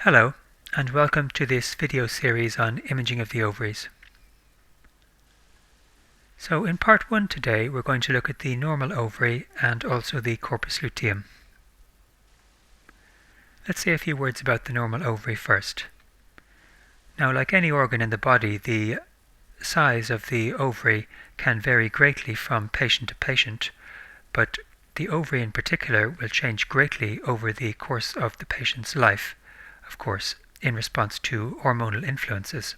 Hello, and welcome to this video series on imaging of the ovaries. So in part 1 today we're going to look at the normal ovary and also the corpus luteum. Let's say a few words about the normal ovary first. Now, like any organ in the body, the size of the ovary can vary greatly from patient to patient, but the ovary in particular will change greatly over the course of the patient's life, of course, in response to hormonal influences.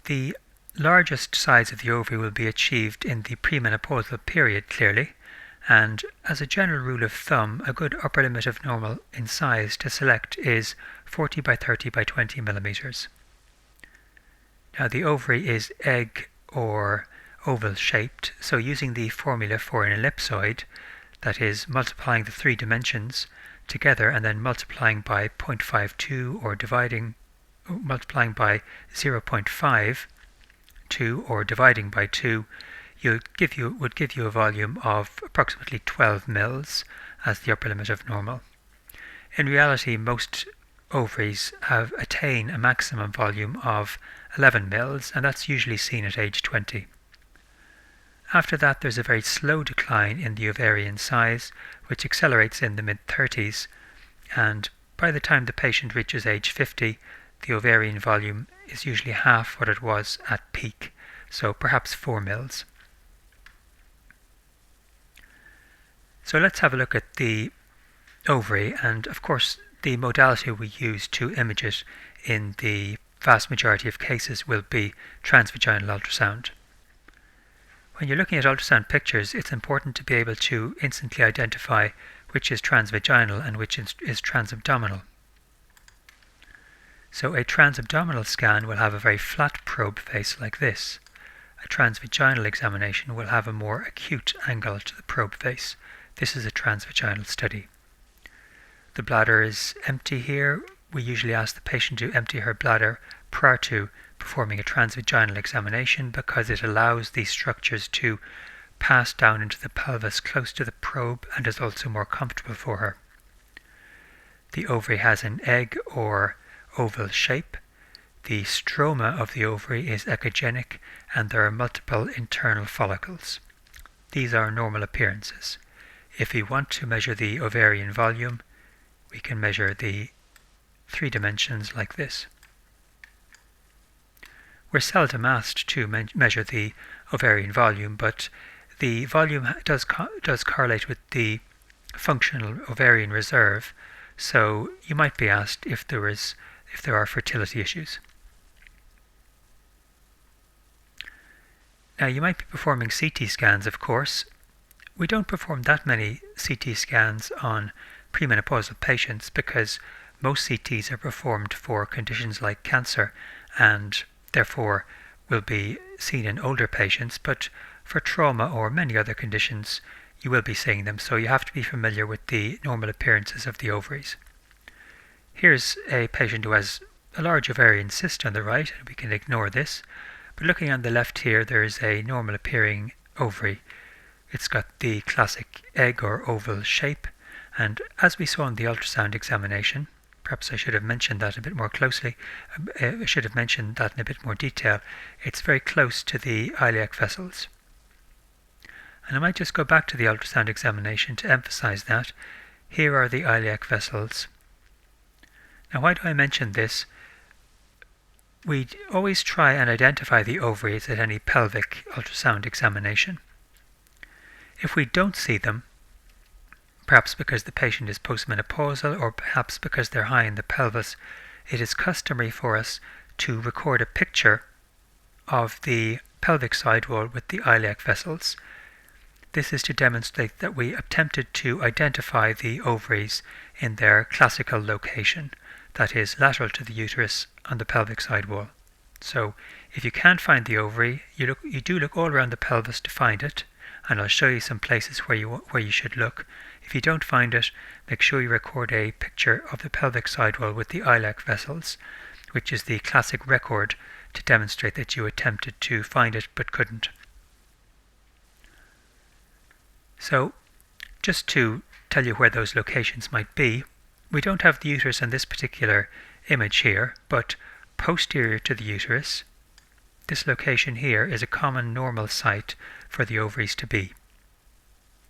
The largest size of the ovary will be achieved in the premenopausal period, clearly, and as a general rule of thumb, a good upper limit of normal in size to select is 40 by 30 by 20 millimeters. Now, the ovary is egg or oval shaped, so using the formula for an ellipsoid, that is multiplying the three dimensions together and then multiplying by 0.52 or multiplying by 0.52 or dividing by 2 would give you a volume of approximately 12 mils as the upper limit of normal. In reality, most ovaries attain a maximum volume of 11 mils, and that's usually seen at age 20. After that, there's a very slow decline in the ovarian size, which accelerates in the mid-30s, and by the time the patient reaches age 50, the ovarian volume is usually half what it was at peak, so perhaps 4 mils. So let's have a look at the ovary, and of course the modality we use to image it in the vast majority of cases will be transvaginal ultrasound. When you're looking at ultrasound pictures, it's important to be able to instantly identify which is transvaginal and which is transabdominal. So a transabdominal scan will have a very flat probe face like this. A transvaginal examination will have a more acute angle to the probe face. This is a transvaginal study. The bladder is empty here. We usually ask the patient to empty her bladder prior to performing a transvaginal examination because it allows these structures to pass down into the pelvis close to the probe and is also more comfortable for her. The ovary has an egg or oval shape. The stroma of the ovary is echogenic and there are multiple internal follicles. These are normal appearances. If we want to measure the ovarian volume, we can measure the three dimensions like this. We're seldom asked to measure the ovarian volume, but the volume does correlate with the functional ovarian reserve, so you might be asked if there are fertility issues. Now, you might be performing CT scans, of course. We don't perform that many CT scans on premenopausal patients because most CTs are performed for conditions like cancer and therefore will be seen in older patients, but for trauma or many other conditions you will be seeing them, so you have to be familiar with the normal appearances of the ovaries. Here's a patient who has a large ovarian cyst on the right, and we can ignore this, but looking on the left here there is a normal appearing ovary. It's got the classic egg or oval shape, and as we saw in the ultrasound examination, perhaps I should have mentioned that a bit more closely, I should have mentioned that in a bit more detail, it's very close to the iliac vessels. And I might just go back to the ultrasound examination to emphasize that. Here are the iliac vessels. Now, why do I mention this? We always try and identify the ovaries at any pelvic ultrasound examination. If we don't see them, perhaps because the patient is postmenopausal or perhaps because they're high in the pelvis, it is customary for us to record a picture of the pelvic sidewall with the iliac vessels. This is to demonstrate that we attempted to identify the ovaries in their classical location, that is, lateral to the uterus on the pelvic sidewall. So if you can't find the ovary, you do look all around the pelvis to find it, and I'll show you some places where you should look. If you don't find it, make sure you record a picture of the pelvic sidewall with the iliac vessels, which is the classic record to demonstrate that you attempted to find it but couldn't. So, just to tell you where those locations might be, we don't have the uterus in this particular image here, but posterior to the uterus, this location here is a common normal site for the ovaries to be.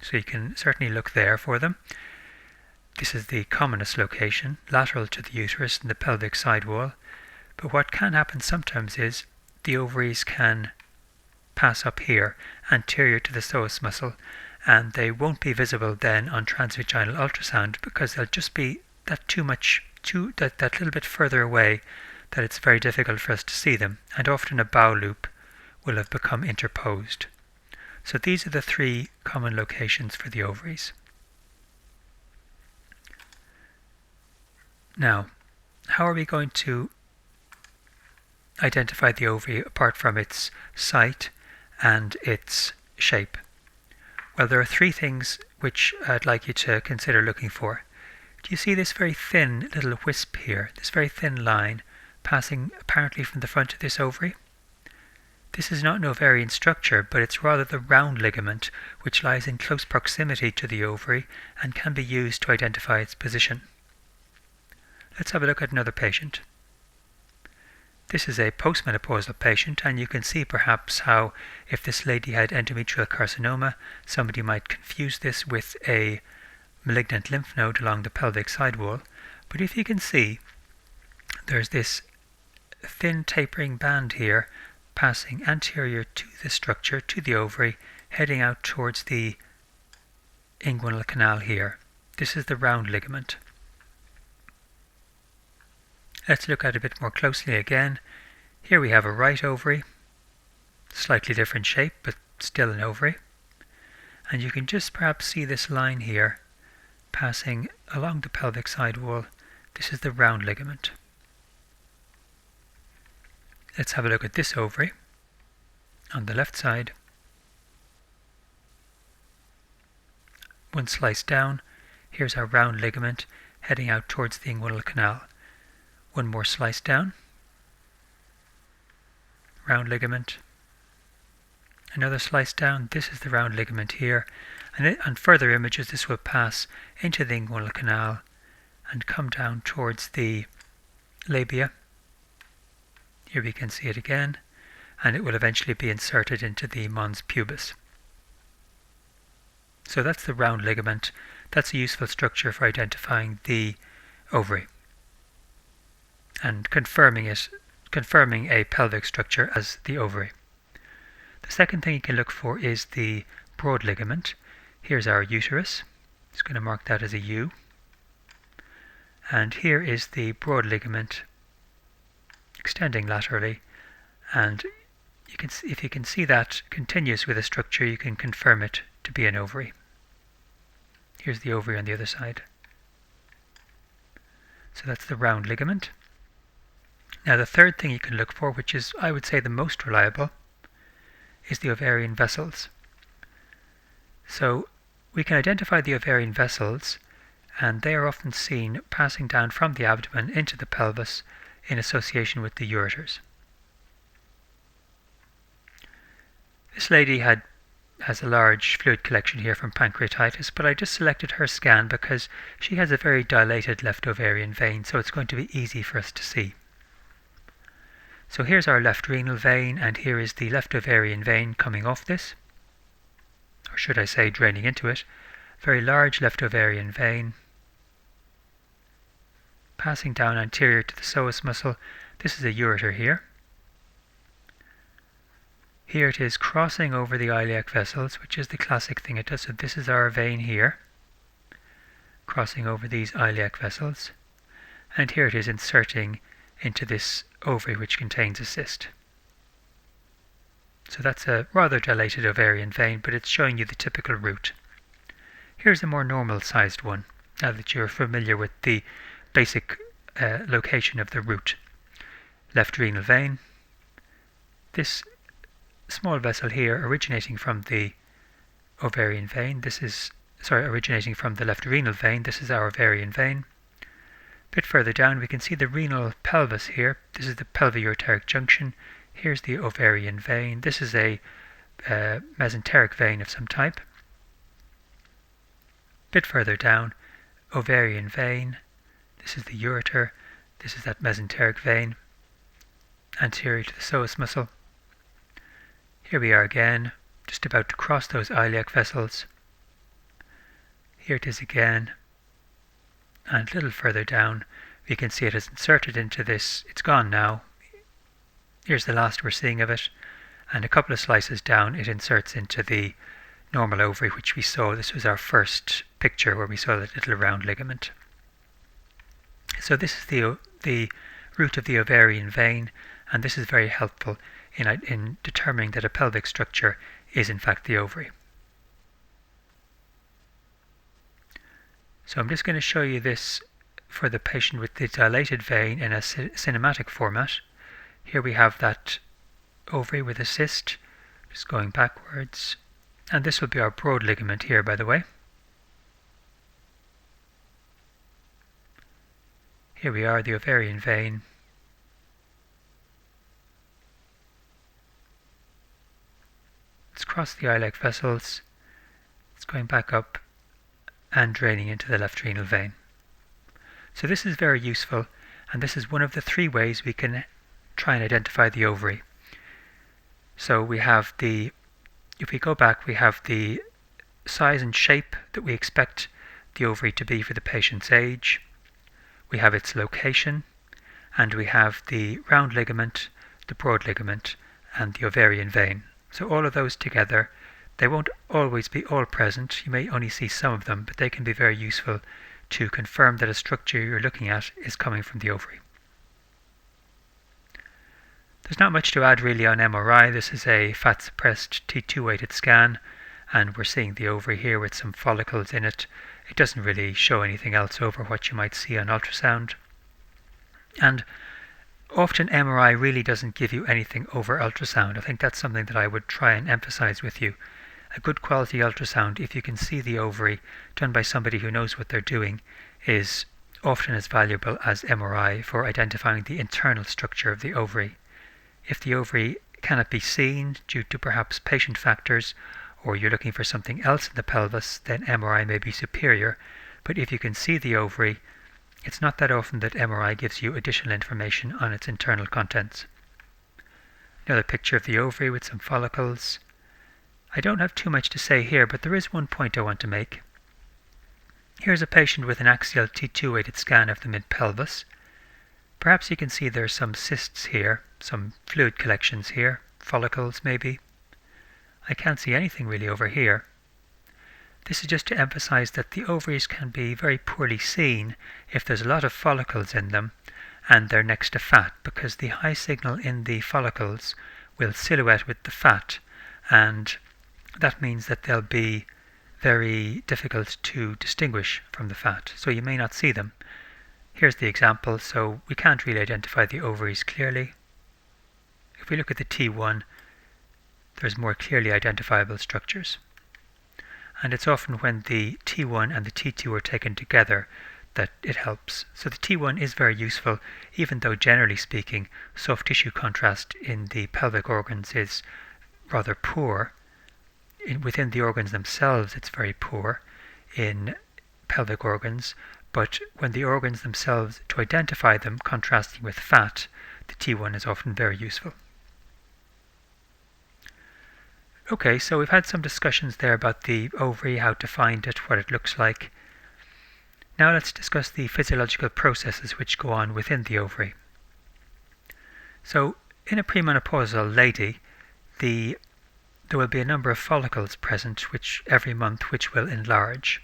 So you can certainly look there for them. This is the commonest location, lateral to the uterus in the pelvic side wall. But what can happen sometimes is the ovaries can pass up here, anterior to the psoas muscle, and they won't be visible then on transvaginal ultrasound because they'll just be that little bit further away that it's very difficult for us to see them, and often a bow loop will have become interposed. So these are the three common locations for the ovaries. Now, how are we going to identify the ovary apart from its site and its shape? Well, there are three things which I'd like you to consider looking for. Do you see this very thin little wisp here, this very thin line passing apparently from the front of this ovary? This is not an ovarian structure, but it's rather the round ligament which lies in close proximity to the ovary and can be used to identify its position. Let's have a look at another patient. This is a postmenopausal patient, and you can see perhaps how if this lady had endometrial carcinoma, somebody might confuse this with a malignant lymph node along the pelvic side wall. But if you can see, there's this thin tapering band here passing anterior to the structure, to the ovary, heading out towards the inguinal canal here. This is the round ligament. Let's look at it a bit more closely again. Here we have a right ovary, slightly different shape, but still an ovary. And you can just perhaps see this line here passing along the pelvic side wall. This is the round ligament. Let's have a look at this ovary on the left side. One slice down, here's our round ligament heading out towards the inguinal canal. One more slice down, round ligament. Another slice down, this is the round ligament here. And on further images this will pass into the inguinal canal and come down towards the labia. Here we can see it again, and it will eventually be inserted into the mons pubis. So that's the round ligament. That's a useful structure for identifying the ovary and confirming a pelvic structure as the ovary. The second thing you can look for is the broad ligament. Here's our uterus. Just going to mark that as a U. And here is the broad ligament extending laterally, and you can see, if you can see that continuous with a structure, you can confirm it to be an ovary. Here's the ovary on the other side. So that's the round ligament. Now the third thing you can look for, which is I would say the most reliable, is the ovarian vessels. So we can identify the ovarian vessels, and they are often seen passing down from the abdomen into the pelvis in association with the ureters. This lady has a large fluid collection here from pancreatitis, but I just selected her scan because she has a very dilated left ovarian vein, so it's going to be easy for us to see. So here's our left renal vein, and here is the left ovarian vein coming off this, or should I say draining into it. Very large left ovarian vein passing down anterior to the psoas muscle. This is a ureter here. Here it is crossing over the iliac vessels, which is the classic thing it does. So this is our vein here, crossing over these iliac vessels. And here it is inserting into this ovary which contains a cyst. So that's a rather dilated ovarian vein, but it's showing you the typical route. Here's a more normal sized one, now that you're familiar with the basic location of the route. Left renal vein. This small vessel here originating from the ovarian vein. Originating from the left renal vein. This is our ovarian vein. A bit further down we can see the renal pelvis here. This is the pelviureteric junction. Here's the ovarian vein. This is a mesenteric vein of some type. A bit further down, ovarian vein, This is the ureter. This is that mesenteric vein, anterior to the psoas muscle. Here we are again, just about to cross those iliac vessels. Here it is again, and a little further down, we can see it has inserted into this. It's gone now. Here's the last we're seeing of it, and a couple of slices down, it inserts into the normal ovary, which we saw. This was our first picture where we saw that little round ligament. So this is the root of the ovarian vein, and this is very helpful in determining that a pelvic structure is in fact the ovary. So I'm just going to show you this for the patient with the dilated vein in a cinematic format. Here we have that ovary with a cyst, just going backwards. And this will be our broad ligament here, by the way. Here we are, the ovarian vein. It's crossed the iliac vessels. It's going back up and draining into the left renal vein. So this is very useful, and this is one of the three ways we can try and identify the ovary. So we have if we go back, we have the size and shape that we expect the ovary to be for the patient's age. We have its location, and we have the round ligament, the broad ligament, and the ovarian vein. So all of those together, they won't always be all present. You may only see some of them, but they can be very useful to confirm that a structure you're looking at is coming from the ovary. There's not much to add really on MRI. This is a fat-suppressed T2 weighted scan, and we're seeing the ovary here with some follicles in it. It doesn't really show anything else over what you might see on ultrasound. And often MRI really doesn't give you anything over ultrasound. I think that's something that I would try and emphasize with you. A good quality ultrasound, if you can see the ovary done by somebody who knows what they're doing, is often as valuable as MRI for identifying the internal structure of the ovary. If the ovary cannot be seen due to perhaps patient factors, or you're looking for something else in the pelvis, then MRI may be superior. But if you can see the ovary, it's not that often that MRI gives you additional information on its internal contents. Another picture of the ovary with some follicles. I don't have too much to say here, but there is one point I want to make. Here's a patient with an axial T2 weighted scan of the mid-pelvis. Perhaps you can see there are some cysts here, some fluid collections here, follicles maybe. I can't see anything really over here. This is just to emphasize that the ovaries can be very poorly seen if there's a lot of follicles in them and they're next to fat, because the high signal in the follicles will silhouette with the fat, and that means that they'll be very difficult to distinguish from the fat, so you may not see them. Here's the example, so we can't really identify the ovaries clearly. If we look at the T1, there's more clearly identifiable structures. And it's often when the T1 and the T2 are taken together that it helps. So the T1 is very useful, even though generally speaking, soft tissue contrast in the pelvic organs is rather poor. Within the organs themselves, it's very poor in pelvic organs, but when the organs themselves, to identify them contrasting with fat, the T1 is often very useful. Okay, so we've had some discussions there about the ovary, how to find it, what it looks like. Now let's discuss the physiological processes which go on within the ovary. So in a premenopausal lady, there will be a number of follicles present every month which will enlarge.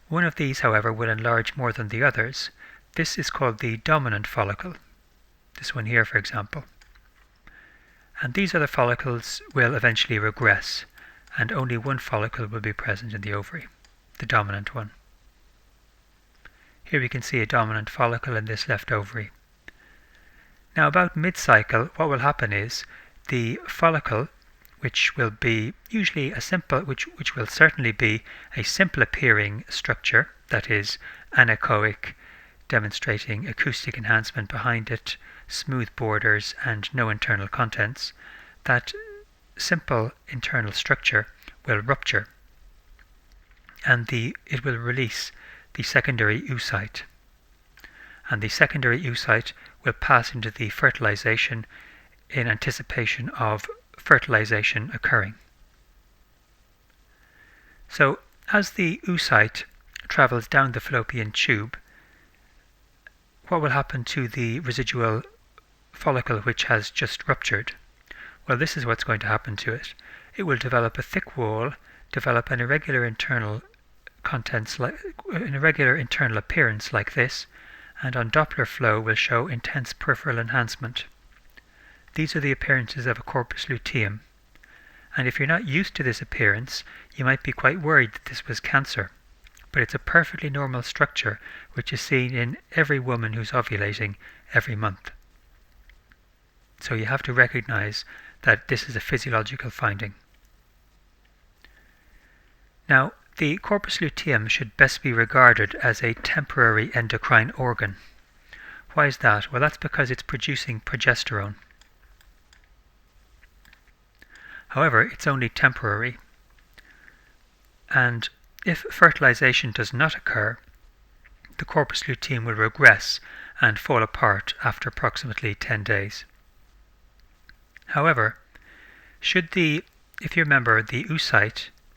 One of these, however, will enlarge more than the others. This is called the dominant follicle. This one here, for example. And these other follicles will eventually regress, and only one follicle will be present in the ovary, the dominant one. Here we can see a dominant follicle in this left ovary. Now about mid-cycle, what will happen is the follicle, which will be usually which will certainly be a simple appearing structure, that is anechoic, demonstrating acoustic enhancement behind it, smooth borders and no internal contents, that simple internal structure will rupture and it will release the secondary oocyte. and the secondary oocyte will pass into the fertilization in anticipation of fertilization occurring. So as the oocyte travels down the fallopian tube, what will happen to the residual follicle which has just ruptured? Well, this is what's going to happen to it. It will develop a thick wall, develop an irregular internal appearance like this, and on Doppler flow will show intense peripheral enhancement. These are the appearances of a corpus luteum, and if you're not used to this appearance, you might be quite worried that this was cancer. But it's a perfectly normal structure which is seen in every woman who's ovulating every month. So you have to recognize that this is a physiological finding. Now, the corpus luteum should best be regarded as a temporary endocrine organ. Why is that? Well, that's because it's producing progesterone. However, it's only temporary, and if fertilization does not occur, the corpus luteum will regress and fall apart after approximately 10 days. However, if you remember, the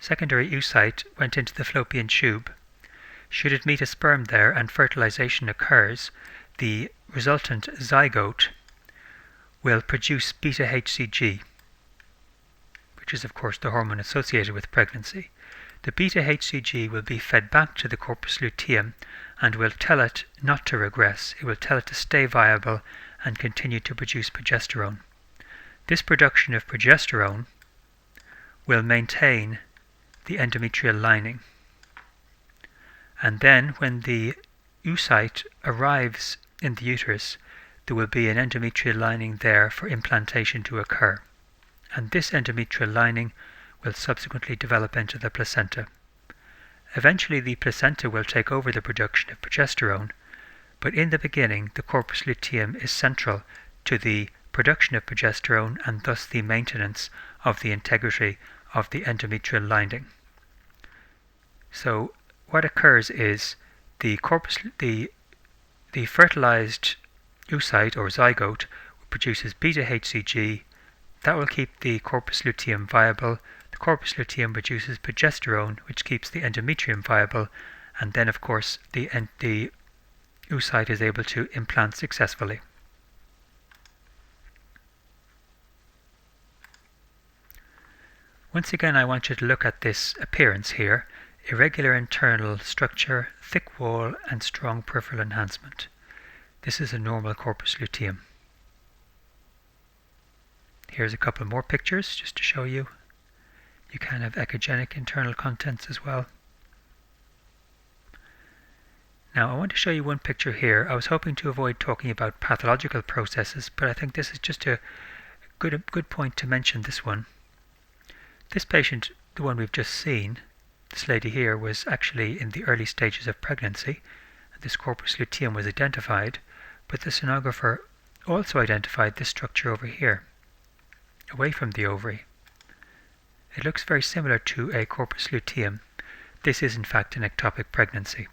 secondary oocyte went into the fallopian tube, should it meet a sperm there and fertilization occurs, the resultant zygote will produce beta-HCG, which is of course the hormone associated with pregnancy. The beta-HCG will be fed back to the corpus luteum and will tell it not to regress. It will tell it to stay viable and continue to produce progesterone. This production of progesterone will maintain the endometrial lining. And then when the oocyte arrives in the uterus, there will be an endometrial lining there for implantation to occur. And this endometrial lining will subsequently develop into the placenta. Eventually the placenta will take over the production of progesterone, but in the beginning the corpus luteum is central to the production of progesterone and thus the maintenance of the integrity of the endometrial lining. So what occurs is the fertilized oocyte or zygote produces beta-HCG. That will keep the corpus luteum viable. The corpus luteum produces progesterone, which keeps the endometrium viable, and then of course the oocyte is able to implant successfully. Once again, I want you to look at this appearance here: irregular internal structure, thick wall, and strong peripheral enhancement. This is a normal corpus luteum. Here's a couple more pictures just to show you. You can have echogenic internal contents as well. Now I want to show you one picture here. I was hoping to avoid talking about pathological processes, but I think this is just a good point to mention this one. This patient, the one we've just seen, this lady here, was actually in the early stages of pregnancy. This corpus luteum was identified, but the sonographer also identified this structure over here, away from the ovary. It looks very similar to a corpus luteum. This is in fact an ectopic pregnancy.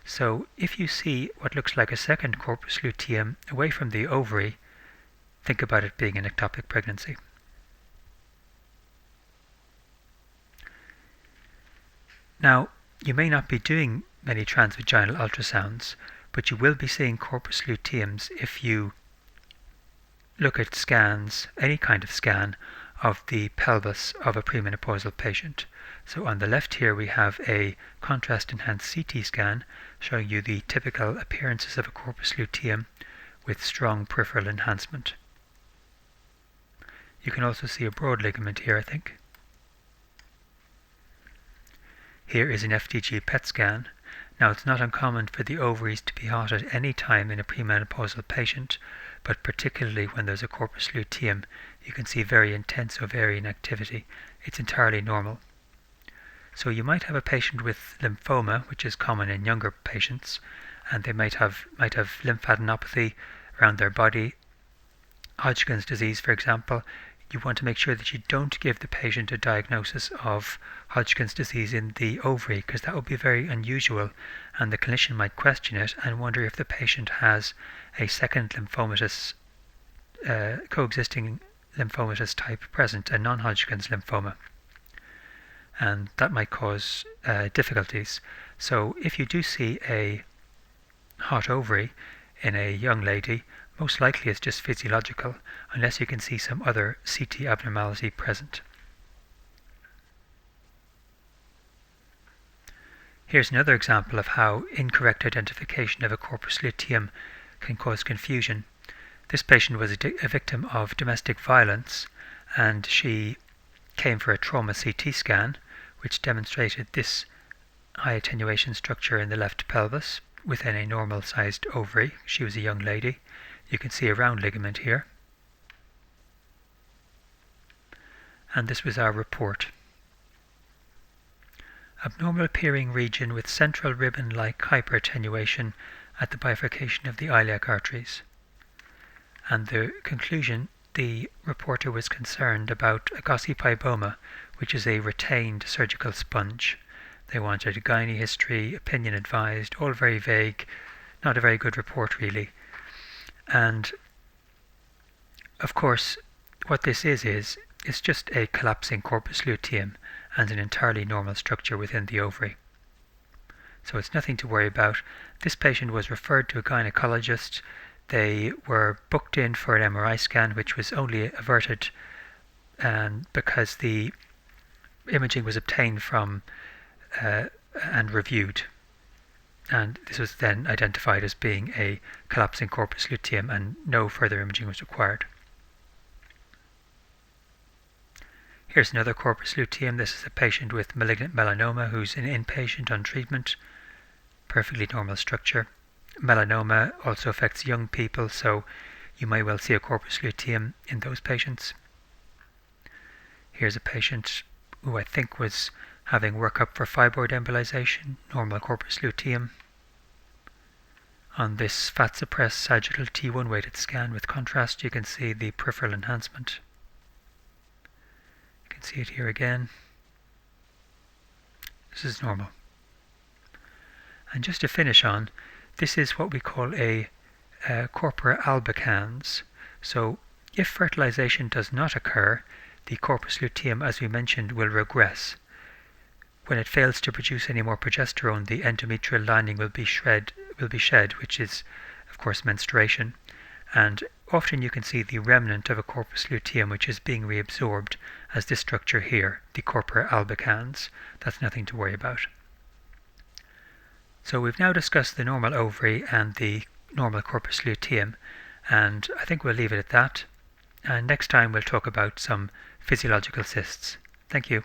So if you see what looks like a second corpus luteum away from the ovary, think about it being an ectopic pregnancy. Now, you may not be doing many transvaginal ultrasounds, but you will be seeing corpus luteums if you look at scans, any kind of scan, of the pelvis of a premenopausal patient. So on the left here we have a contrast-enhanced CT scan showing you the typical appearances of a corpus luteum with strong peripheral enhancement. You can also see a broad ligament here, I think. Here is an FDG PET scan. Now, it's not uncommon for the ovaries to be hot at any time in a premenopausal patient, but particularly when there's a corpus luteum, you can see very intense ovarian activity. It's entirely normal. So you might have a patient with lymphoma, which is common in younger patients, and they might have lymphadenopathy around their body, Hodgkin's disease, for example. you want to make sure that you don't give the patient a diagnosis of Hodgkin's disease in the ovary, because that would be very unusual, and the clinician might question it and wonder if the patient has a second lymphomatous, coexisting lymphomatous type present, a non-Hodgkin's lymphoma, and that might cause difficulties. So if you do see a hot ovary in a young lady, most likely it's just physiological, unless you can see some other CT abnormality present. Here's another example of how incorrect identification of a corpus luteum can cause confusion. This patient was a victim of domestic violence, and she came for a trauma CT scan, which demonstrated this high attenuation structure in the left pelvis within a normal sized ovary. She was a young lady. You can see a round ligament here. And this was our report. Abnormal appearing region with central ribbon-like hyperattenuation at the bifurcation of the iliac arteries. And the conclusion, the reporter was concerned about a gossypiboma, which is a retained surgical sponge. They wanted a gynae history, opinion advised, all very vague, not a very good report really. And of course, what this is it's just a collapsing corpus luteum and an entirely normal structure within the ovary. So it's nothing to worry about. This patient was referred to a gynaecologist. They were booked in for an MRI scan, which was only averted because the imaging was obtained from and reviewed. And this was then identified as being a collapsing corpus luteum, and no further imaging was required. Here's another corpus luteum. This is a patient with malignant melanoma who's an inpatient on treatment. Perfectly normal structure. Melanoma also affects young people, so you may well see a corpus luteum in those patients. Here's a patient who I think was having workup for fibroid embolization, normal corpus luteum. On this fat-suppressed sagittal T1 weighted scan with contrast, you can see the peripheral enhancement. You can see it here again. This is normal. And just to finish on, this is what we call a corpora albicans. So if fertilization does not occur, the corpus luteum, as we mentioned, will regress. When it fails to produce any more progesterone, the endometrial lining will be shed, which is, of course, menstruation. And often you can see the remnant of a corpus luteum which is being reabsorbed as this structure here, the corpora albicans. That's nothing to worry about. So we've now discussed the normal ovary and the normal corpus luteum, and I think we'll leave it at that. And next time we'll talk about some physiological cysts. Thank you.